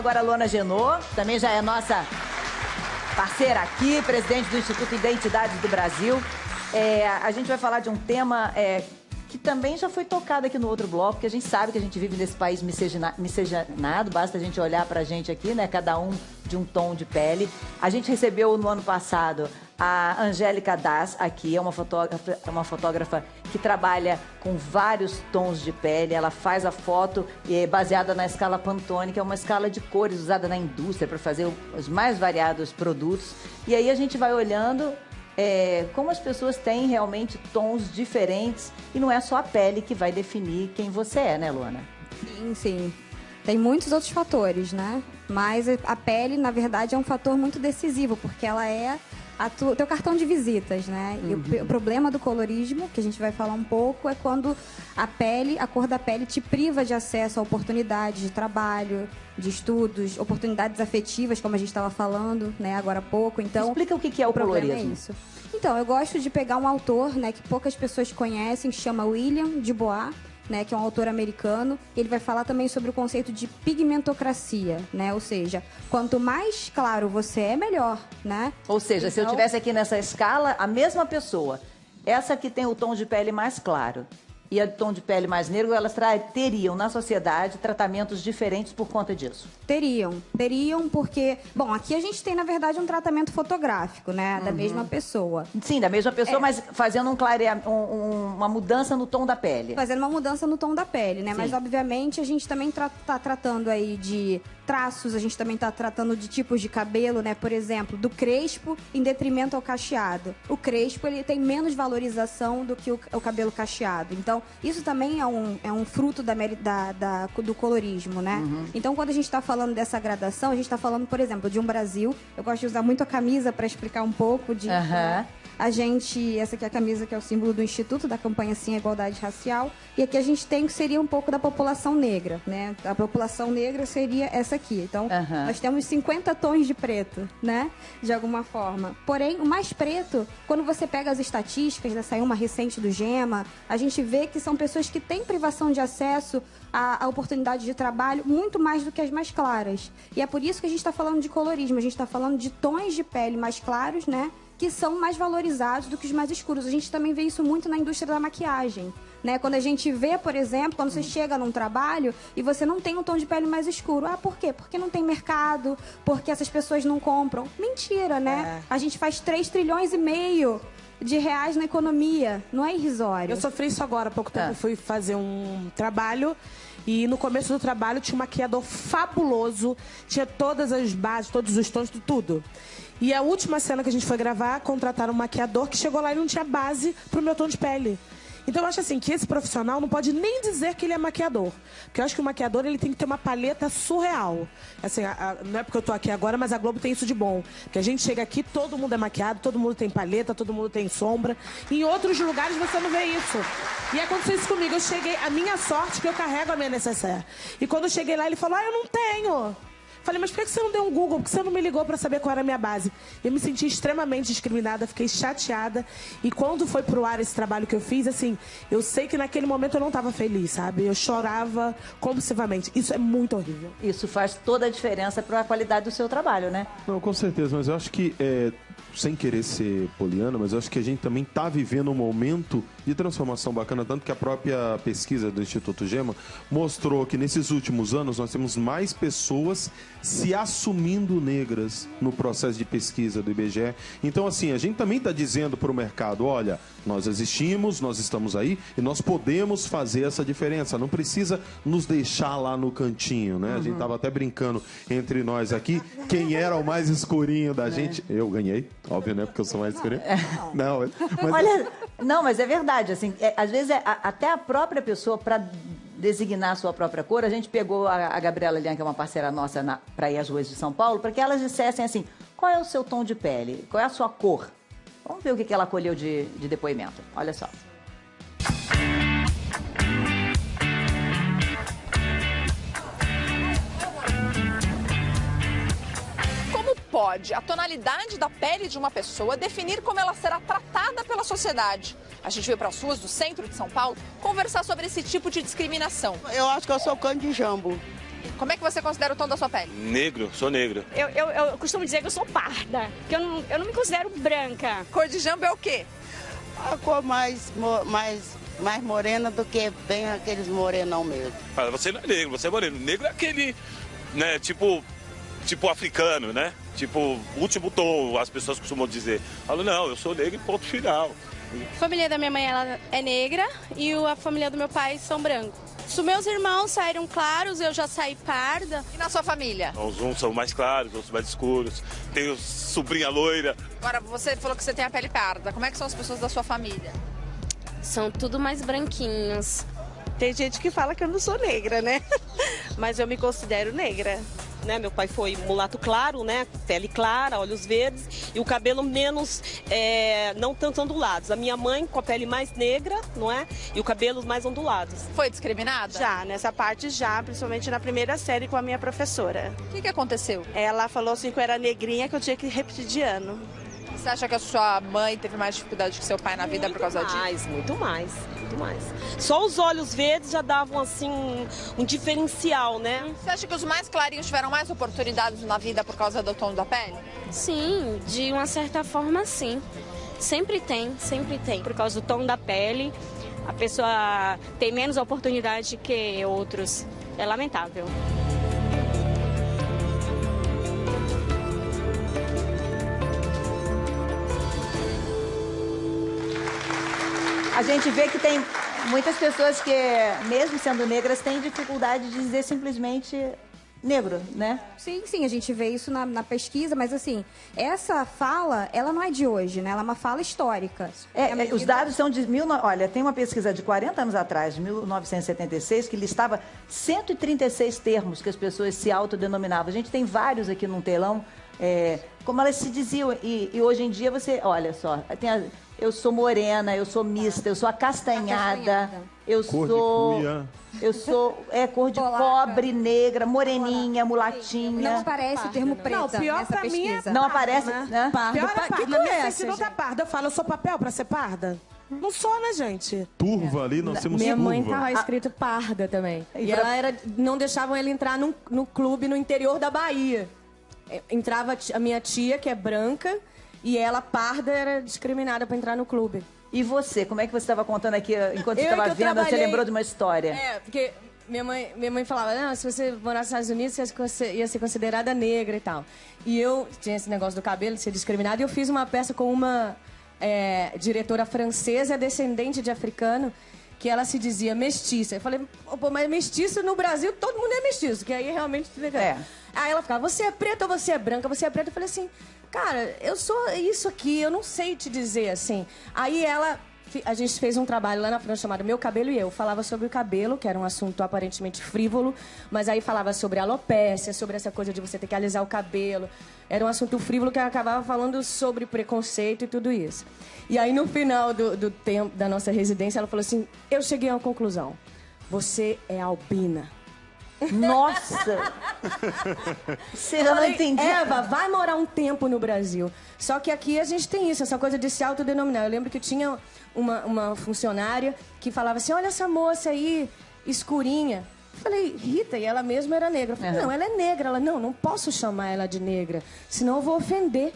Agora a Luana Genot, também já é nossa parceira aqui, presidente do Instituto Identidade do Brasil. A gente vai falar de um tema que também já foi tocado aqui no outro bloco, porque a gente sabe que a gente vive nesse país miscigenado, basta a gente olhar pra gente aqui, né? Cada um de um tom de pele. A gente recebeu no ano passado a Angélica Das aqui, é uma fotógrafa que trabalha com vários tons de pele. Ela faz a foto baseada na escala Pantone, que é uma escala de cores usada na indústria para fazer os mais variados produtos. E aí a gente vai olhando como as pessoas têm realmente tons diferentes e não é só a pele que vai definir quem você é, né, Luana? Sim, sim. Tem muitos outros fatores, né? Mas a pele, na verdade, é um fator muito decisivo, porque ela é teu cartão de visitas, né? E o problema do colorismo, que a gente vai falar um pouco, é quando a cor da pele te priva de acesso a oportunidades de trabalho, de estudos, oportunidades afetivas, como a gente estava falando, né, agora há pouco. Então, explica o que é o colorismo. É isso. Então, eu gosto de pegar um autor, né, que poucas pessoas conhecem, que chama William de Bois, né, que é um autor americano. Ele vai falar também sobre o conceito de pigmentocracia, né? Ou seja, quanto mais claro você é, melhor, né? Ou seja, se eu tivesse aqui nessa escala, a mesma pessoa, essa que tem o tom de pele mais claro e a de tom de pele mais negro, elas teriam na sociedade tratamentos diferentes por conta disso? Teriam porque... Bom, aqui a gente tem, na verdade, um tratamento fotográfico, né? Da mesma pessoa. Sim, da mesma pessoa, mas fazendo uma mudança no tom da pele. Fazendo uma mudança no tom da pele, né? Sim. Mas, obviamente, a gente também tá tratando aí de traços, a gente também tá tratando de tipos de cabelo, né? Por exemplo, do crespo em detrimento ao cacheado. O crespo, ele tem menos valorização do que o cabelo cacheado. Então, isso também é um fruto do colorismo, né? Então, quando a gente está falando dessa gradação, a gente está falando, por exemplo, de um Brasil. Eu gosto de usar muito a camisa para explicar um pouco de... essa aqui é a camisa que é o símbolo do Instituto, da campanha Sim à Igualdade Racial. E aqui a gente tem que seria um pouco da população negra, né? A população negra seria essa aqui. Então, nós temos 50 tons de preto, né? De alguma forma. Porém, o mais preto, quando você pega as estatísticas, né? Saiu uma recente do GEMA, a gente vê que são pessoas que têm privação de acesso a oportunidade de trabalho muito mais do que as mais claras. E é por isso que a gente está falando de colorismo. A gente está falando de tons de pele mais claros, né? Que são mais valorizados do que os mais escuros. A gente também vê isso muito na indústria da maquiagem, né? Quando a gente vê, por exemplo, quando você chega num trabalho e você não tem um tom de pele mais escuro. Ah, por quê? Porque não tem mercado, porque essas pessoas não compram. Mentira, né? A gente faz 3,5 trilhões de reais na economia. Não é irrisório. Eu sofri isso agora. Há pouco tempo eu fui fazer um trabalho e no começo do trabalho tinha um maquiador fabuloso. Tinha todas as bases, todos os tons, tudo. E a última cena que a gente foi gravar, contrataram um maquiador que chegou lá e não tinha base pro meu tom de pele. Então eu acho assim, que esse profissional não pode nem dizer que ele é maquiador. Porque eu acho que o maquiador, ele tem que ter uma paleta surreal. Assim, não é porque eu tô aqui agora, mas a Globo tem isso de bom. Porque a gente chega aqui, todo mundo é maquiado, todo mundo tem paleta, todo mundo tem sombra. E em outros lugares você não vê isso. E aconteceu isso comigo. Eu cheguei, a minha sorte que eu carrego a minha necessaire. E quando eu cheguei lá, ele falou, eu não tenho. Falei, mas por que você não deu um Google? Por que você não me ligou para saber qual era a minha base? Eu me senti extremamente discriminada, fiquei chateada. E quando foi pro ar esse trabalho que eu fiz, assim, eu sei que naquele momento eu não estava feliz, sabe? Eu chorava compulsivamente. Isso é muito horrível. Isso faz toda a diferença para a qualidade do seu trabalho, né? Não, com certeza, mas eu acho que, sem querer ser poliana, mas eu acho que a gente também está vivendo um momento de transformação bacana, tanto que a própria pesquisa do Instituto GEMA mostrou que nesses últimos anos nós temos mais pessoas se assumindo negras no processo de pesquisa do IBGE. Então, assim, a gente também está dizendo para o mercado, olha, nós existimos, nós estamos aí e nós podemos fazer essa diferença. Não precisa nos deixar lá no cantinho, né? A gente estava até brincando entre nós aqui, quem era o mais escurinho da gente. Eu ganhei, óbvio, né? Porque eu sou mais escurinho. Não, mas... Olha, não, mas é verdade, assim, às vezes até a própria pessoa, para designar a sua própria cor, a gente pegou a Gabriela Lian, que é uma parceira nossa, para ir às ruas de São Paulo, para que elas dissessem assim, qual é o seu tom de pele? Qual é a sua cor? Vamos ver o que ela colheu de depoimento. Olha só. Pode a tonalidade da pele de uma pessoa definir como ela será tratada pela sociedade. A gente veio para as ruas do centro de São Paulo conversar sobre esse tipo de discriminação. Eu acho que eu sou cã de jambo. Como é que você considera o tom da sua pele? Negro, sou negro. Eu costumo dizer que eu sou parda, porque eu não me considero branca. Cor de jambo é o quê? A cor mais morena do que bem aqueles morenão mesmo. Você não é negro, você é moreno. Negro é aquele, né, tipo africano, né? Tipo, último tom, as pessoas costumam dizer. Falo, não, eu sou negro e ponto final. A família da minha mãe ela é negra e a família do meu pai são brancos. Se meus irmãos saíram claros, eu já saí parda. E na sua família? Uns são mais claros, outros mais escuros. Tenho sobrinha loira. Agora, você falou que você tem a pele parda. Como é que são as pessoas da sua família? São tudo mais branquinhos. Tem gente que fala que eu não sou negra, né? Mas eu me considero negra. Né? Meu pai foi mulato claro, né? Pele clara, olhos verdes e o cabelo menos, não tanto ondulados. A minha mãe com a pele mais negra, não é? E o cabelo mais ondulados. Foi discriminada? Já, nessa parte já, principalmente na primeira série com a minha professora. O que aconteceu? Ela falou assim que eu era negrinha, que eu tinha que repetir de ano. Você acha que a sua mãe teve mais dificuldade que seu pai na vida por causa disso? Muito mais. Só os olhos verdes já davam, assim, um diferencial, né? Você acha que os mais clarinhos tiveram mais oportunidades na vida por causa do tom da pele? Sim, de uma certa forma, sim. Sempre tem. Por causa do tom da pele, a pessoa tem menos oportunidade que outros. É lamentável. A gente vê que tem muitas pessoas que, mesmo sendo negras, têm dificuldade de dizer simplesmente negro, né? Sim, a gente vê isso na pesquisa, mas assim, essa fala, ela não é de hoje, né? Ela é uma fala histórica. Os dados são de... Olha, tem uma pesquisa de 40 anos atrás, de 1976, que listava 136 termos que as pessoas se autodenominavam. A gente tem vários aqui num telão, como elas se diziam. E hoje em dia você... Olha só, eu sou morena, eu sou mista, eu sou acastanhada, eu sou cor de cobre, negra, moreninha, mulatinha. Não aparece o termo preta. Não, pior nessa pra pesquisa. mim é Não aparece, né? Parda. Pior é parda. Na minha frente nunca gente? parda. Eu falo, eu sou papel pra ser parda? Não sou, né, gente? Turva ali, nós temos Minha turva. mãe tava escrito parda também. E não deixavam ela entrar no clube no interior da Bahia. Entrava a minha tia, que é branca, e ela, parda, era discriminada pra entrar no clube. E você, como é que você estava contando aqui, enquanto você estava vendo, você lembrou de uma história? Porque minha mãe falava, não, se você morar nos Estados Unidos, você ia ser considerada negra e tal. E eu tinha esse negócio do cabelo, de ser discriminada, e eu fiz uma peça com uma diretora francesa, descendente de africano, que ela se dizia mestiça. Eu falei, pô, mas mestiço no Brasil, todo mundo é mestiço, que aí realmente... Aí ela ficava, você é preta ou você é branca? Você é preta? Eu falei assim, cara, eu sou isso aqui, eu não sei te dizer, assim. Aí a gente fez um trabalho lá na França chamado Meu Cabelo e Eu. Falava sobre o cabelo, que era um assunto aparentemente frívolo, mas aí falava sobre alopécia, sobre essa coisa de você ter que alisar o cabelo. Era um assunto frívolo que acabava falando sobre preconceito e tudo isso. E aí, no final do tempo da nossa residência, ela falou assim, eu cheguei a uma conclusão. Você é albina. Nossa! Você não entendi. Eva, vai morar um tempo no Brasil. Só que aqui a gente tem isso, essa coisa de se autodenominar. Eu lembro que tinha uma funcionária que falava assim, olha essa moça aí, escurinha. Eu falei, Rita, e ela mesma era negra. Eu falei, não, ela é negra. Ela, não posso chamar ela de negra, senão eu vou ofender.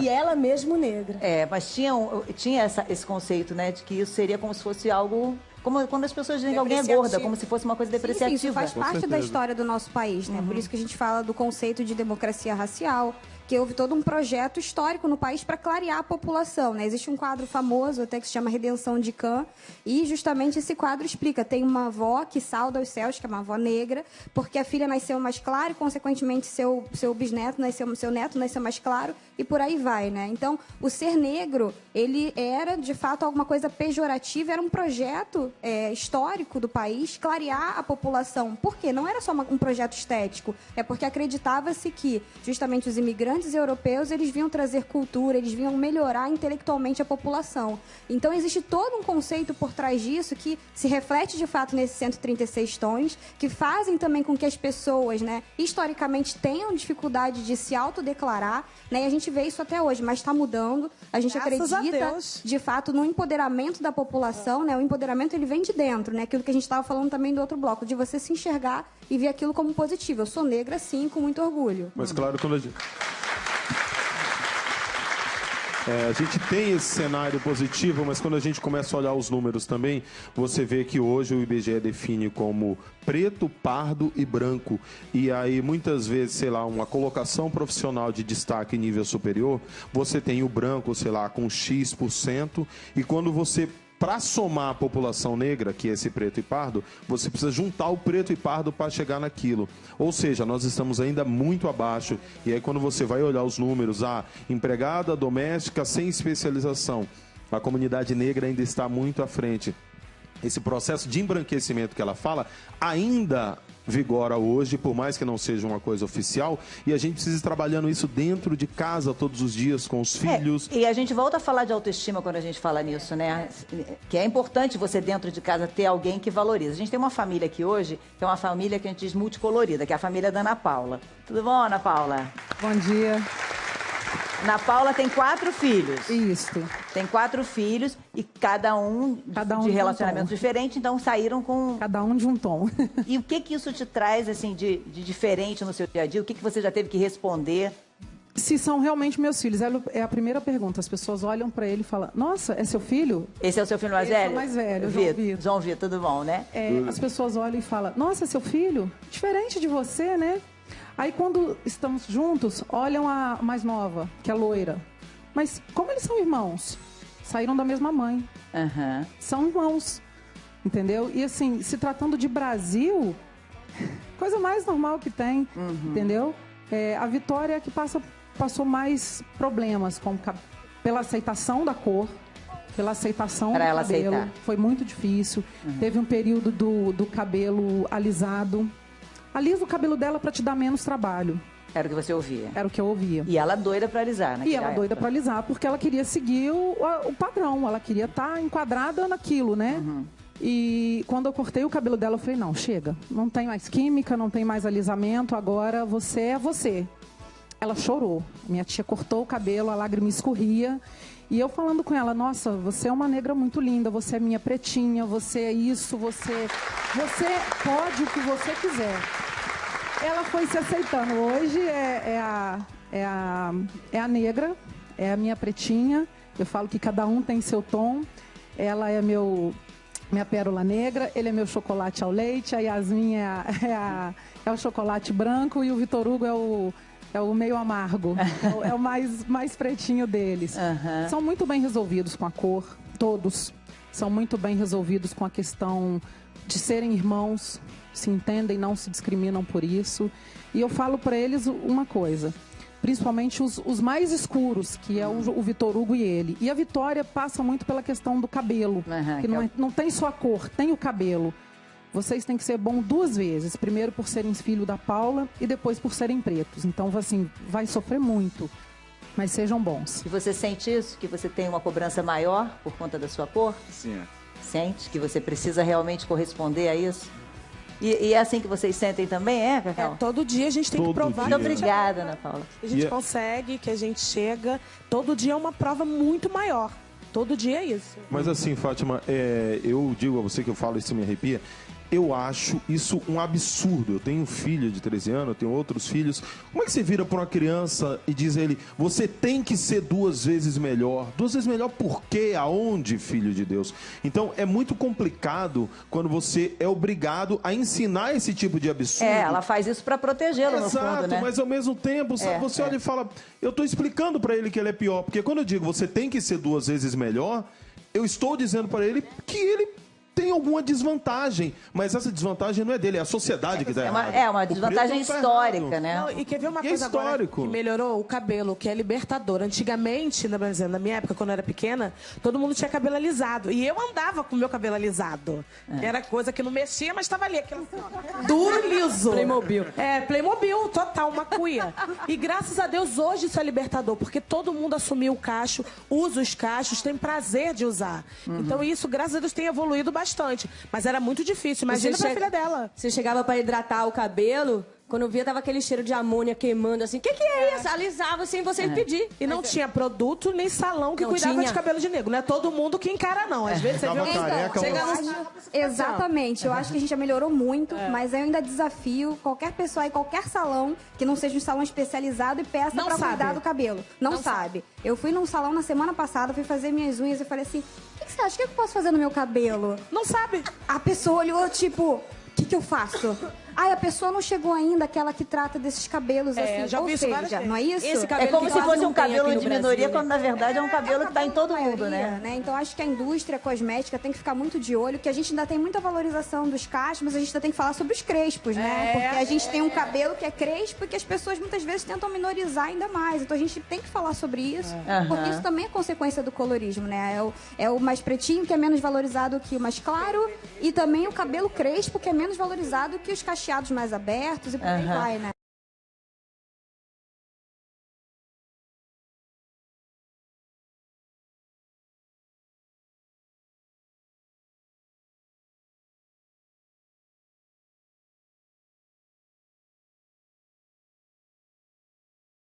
E ela mesmo negra. Mas tinha esse conceito, né, de que isso seria como se fosse algo... Como quando as pessoas dizem que alguém é gorda, como se fosse uma coisa depreciativa. Sim, isso faz parte da história do nosso país, né? Por isso que a gente fala do conceito de democracia racial, que houve todo um projeto histórico no país para clarear a população, né? Existe um quadro famoso até que se chama Redenção de Cã, e justamente esse quadro explica, tem uma avó que salda aos céus, que é uma avó negra, porque a filha nasceu mais clara e, consequentemente, seu bisneto seu neto nasceu mais claro, e por aí vai, né? Então, o ser negro, ele era, de fato, alguma coisa pejorativa, era um projeto histórico do país, clarear a população. Por quê? Não era só um projeto estético, é porque acreditava-se que, justamente, os imigrantes imigrantes europeus, eles vinham trazer cultura, eles vinham melhorar intelectualmente a população. Então existe todo um conceito por trás disso que se reflete de fato nesses 136 tons, que fazem também com que as pessoas, né, historicamente tenham dificuldade de se autodeclarar, né, e a gente vê isso até hoje, mas está mudando. A gente acredita, de fato, no empoderamento da população, né? O empoderamento, ele vem de dentro, né? Aquilo que a gente estava falando também do outro bloco, de você se enxergar e ver aquilo como positivo. Eu sou negra, sim, com muito orgulho. Mas claro, quando a gente tem esse cenário positivo, mas quando a gente começa a olhar os números também, você vê que hoje o IBGE define como preto, pardo e branco. E aí, muitas vezes, sei lá, uma colocação profissional de destaque em nível superior, você tem o branco, sei lá, com X%, e quando você... Para somar a população negra, que é esse preto e pardo, você precisa juntar o preto e pardo para chegar naquilo. Ou seja, nós estamos ainda muito abaixo. E aí quando você vai olhar os números, empregada doméstica sem especialização, a comunidade negra ainda está muito à frente. Esse processo de embranquecimento que ela fala ainda vigora hoje, por mais que não seja uma coisa oficial, e a gente precisa ir trabalhando isso dentro de casa todos os dias com os filhos. E a gente volta a falar de autoestima quando a gente fala nisso, né? Que é importante você dentro de casa ter alguém que valoriza. A gente tem uma família aqui hoje, que é uma família que a gente diz multicolorida, que é a família da Ana Paula. Tudo bom, Ana Paula? Bom dia. Ana Paula tem 4 filhos. Isso. Tem 4 filhos e cada um de relacionamento diferente, então saíram com... Cada um de um tom. E o que isso te traz, assim, de diferente no seu dia a dia? O que você já teve que responder? Se são realmente meus filhos. É a primeira pergunta. As pessoas olham para ele e falam, nossa, é seu filho? Esse é o seu filho mais velho? Esse é o mais velho, João Vitor. João Vitor, tudo bom, né? As pessoas olham e falam, nossa, é seu filho? Diferente de você, né? Aí, quando estamos juntos, olham a mais nova, que é loira. Mas como eles são irmãos? Saíram da mesma mãe. Uhum. São irmãos, entendeu? E, assim, se tratando de Brasil, coisa mais normal que tem, entendeu? A Vitória é que passou mais problemas pela aceitação da cor, pela aceitação do cabelo. Aceitar. Foi muito difícil. Teve um período do cabelo alisado. Alisa o cabelo dela para te dar menos trabalho. Era o que você ouvia? Era o que eu ouvia. E ela doida para alisar, né? E ela doida para alisar, porque ela queria seguir o padrão. Ela queria estar enquadrada naquilo, né? E quando eu cortei o cabelo dela, eu falei, não, chega. Não tem mais química, não tem mais alisamento. Agora você é você. Ela chorou. Minha tia cortou o cabelo, a lágrima escorria. E eu falando com ela, nossa, você é uma negra muito linda, você é minha pretinha, você é isso, você pode o que você quiser. Ela foi se aceitando. Hoje é a negra, é a minha pretinha. Eu falo que cada um tem seu tom. Ela é minha pérola negra, ele é meu chocolate ao leite, a Yasmin é o chocolate branco e o Vitor Hugo é o meio amargo, é o mais pretinho deles. São muito bem resolvidos com a cor, todos. São muito bem resolvidos com a questão de serem irmãos, se entendem, não se discriminam por isso. E eu falo para eles uma coisa, principalmente os mais escuros, que é o Vitor Hugo e ele. E a Vitória passa muito pela questão do cabelo, que não tem só a cor, tem o cabelo. Vocês têm que ser bom 2 vezes. Primeiro por serem filho da Paula e depois por serem pretos. Então, assim, vai sofrer muito. Mas sejam bons. E você sente isso? Que você tem uma cobrança maior por conta da sua cor? Sim. Sente que você precisa realmente corresponder a isso? E é assim que vocês sentem também, Cacau? Todo dia a gente tem que provar. Muito obrigada, Ana Paula. A gente consegue, que a gente chega. Todo dia é uma prova muito maior. Todo dia é isso. Mas assim, Fátima, eu digo a você que eu falo isso me arrepia. Eu acho isso um absurdo. Eu tenho um filho de 13 anos, eu tenho outros filhos. Como é que você vira para uma criança e diz a ele, você tem que ser 2 vezes melhor? 2 vezes melhor por quê? Aonde, filho de Deus? Então, é muito complicado quando você é obrigado a ensinar esse tipo de absurdo. Ela faz isso para protegê-lo, no fundo, né? Exato, mas ao mesmo tempo, você olha e fala, eu estou explicando para ele que ele é pior. Porque quando eu digo, você tem que ser 2 vezes melhor, eu estou dizendo para ele que ele tem alguma desvantagem, mas essa desvantagem não é dele, é a sociedade que dá errado. É uma desvantagem histórica, né? Não, e quer ver uma Que coisa histórico. agora que melhorou? O cabelo, que é libertador. Antigamente, na minha época, quando eu era pequena, todo mundo tinha cabelo alisado. E eu andava com o meu cabelo alisado. Era coisa que não mexia, mas estava ali. Aquele duro e liso. Playmobil. É, Playmobil, total, uma cuia. E graças a Deus, hoje isso é libertador, porque todo mundo assumiu o cacho, usa os cachos, tem prazer de usar. Então isso, graças a Deus, tem evoluído bastante. Mas era muito difícil. Imagina pra filha dela. Você chegava pra hidratar o cabelo, quando eu via, tava aquele cheiro de amônia queimando, assim. O que é isso? Alisava sem você pedir. E não tinha produto nem salão que cuidava de cabelo de negro. Não é todo mundo que encara, não. Às vezes você vê Exatamente. Eu acho que a gente já melhorou muito, mas eu ainda desafio qualquer pessoa em qualquer salão que não seja um salão especializado e peça pra cuidar do cabelo. Não sabe. Eu fui num salão na semana passada, fui fazer minhas unhas e falei assim, o que você acha? O que eu posso fazer no meu cabelo? Não sabe. A pessoa olhou, tipo, o que eu faço? Ai, a pessoa não chegou ainda, aquela que trata desses cabelos assim. Já vi isso várias seja, não é isso? Esse É cabelo como que se quase fosse não um tem cabelo aqui no de minoria, Brasil, quando na verdade é um cabelo que tá em todo mundo, né? Então acho que a indústria cosmética tem que ficar muito de olho, que a gente ainda tem muita valorização dos cachos, mas a gente ainda tem que falar sobre os crespos, né? Porque a gente tem um cabelo que é crespo e que as pessoas muitas vezes tentam minorizar ainda mais. Então a gente tem que falar sobre isso, porque isso também é consequência do colorismo, né? É o mais pretinho que é menos valorizado que o mais claro e também o cabelo crespo que é menos valorizado que os cacheados mais abertos e por aí vai, né?